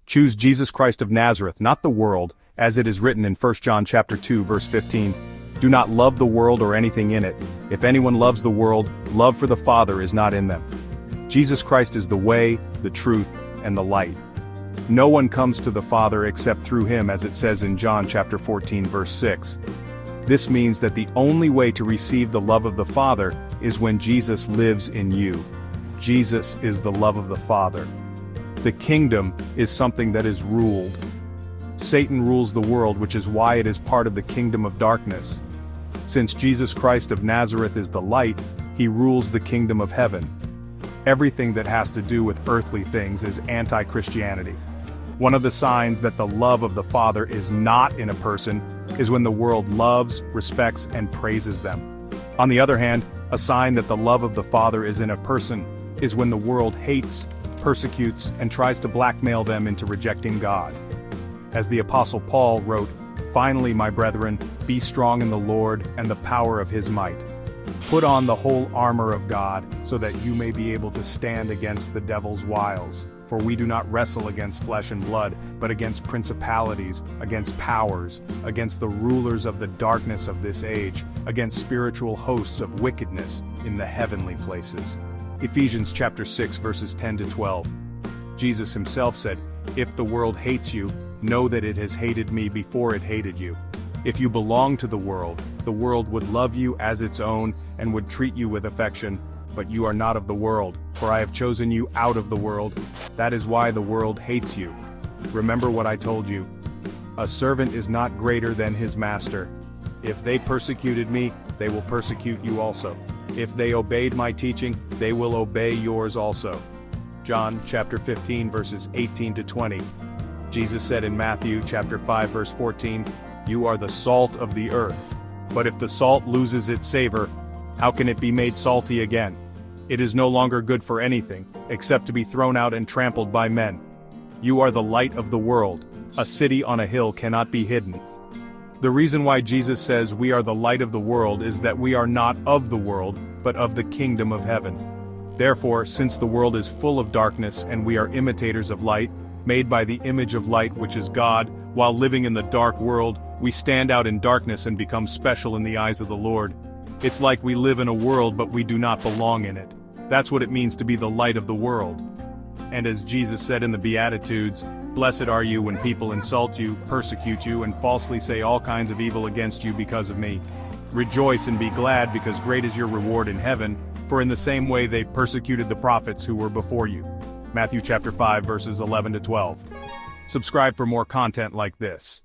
Choose Jesus Christ of Nazareth, not the world, as it is written in 1 John chapter 2, verse 15. Do not love the world or anything in it. If anyone loves the world, love for the Father is not in them. Jesus Christ is the way, the truth, and the light. No one comes to the Father except through him, as it says in John chapter 14, verse 6. This means that the only way to receive the love of the Father is when Jesus lives in you. Jesus is the love of the Father. The kingdom is something that is ruled. Satan rules the world, which is why it is part of the kingdom of darkness. Since Jesus Christ of Nazareth is the light, he rules the kingdom of heaven. Everything that has to do with earthly things is anti-Christianity. One of the signs that the love of the Father is not in a person is when the world loves, respects, and praises them. On the other hand, a sign that the love of the Father is in a person is when the world hates, persecutes, and tries to blackmail them into rejecting God. As the Apostle Paul wrote, "Finally, my brethren, be strong in the Lord and the power of his might. Put on the whole armor of God, so that you may be able to stand against the devil's wiles. For we do not wrestle against flesh and blood, but against principalities, against powers, against the rulers of the darkness of this age, against spiritual hosts of wickedness in the heavenly places." Ephesians chapter 6 verses 10 to 12. Jesus himself said, "If the world hates you, know that it has hated me before it hated you. If you belong to the world would love you as its own and would treat you with affection, but you are not of the world, for I have chosen you out of the world. That is why the world hates you. Remember what I told you. A servant is not greater than his master. If they persecuted me, they will persecute you also. If they obeyed my teaching, they will obey yours also." John chapter 15 verses 18 to 20. Jesus said in Matthew chapter 5 verse 14, "You are the salt of the earth. But if the salt loses its savor, how can it be made salty again? It is no longer good for anything, except to be thrown out and trampled by men. You are the light of the world. A city on a hill cannot be hidden." The reason why Jesus says we are the light of the world is that we are not of the world, but of the kingdom of heaven. Therefore, since the world is full of darkness and we are imitators of light, made by the image of light which is God, while living in the dark world, we stand out in darkness and become special in the eyes of the Lord. It's like we live in a world but we do not belong in it. That's what it means to be the light of the world. And as Jesus said in the Beatitudes, "Blessed are you when people insult you, persecute you, and falsely say all kinds of evil against you because of me. Rejoice and be glad, because great is your reward in heaven, for in the same way they persecuted the prophets who were before you." Matthew chapter 5 verses 11 to 12. Subscribe for more content like this.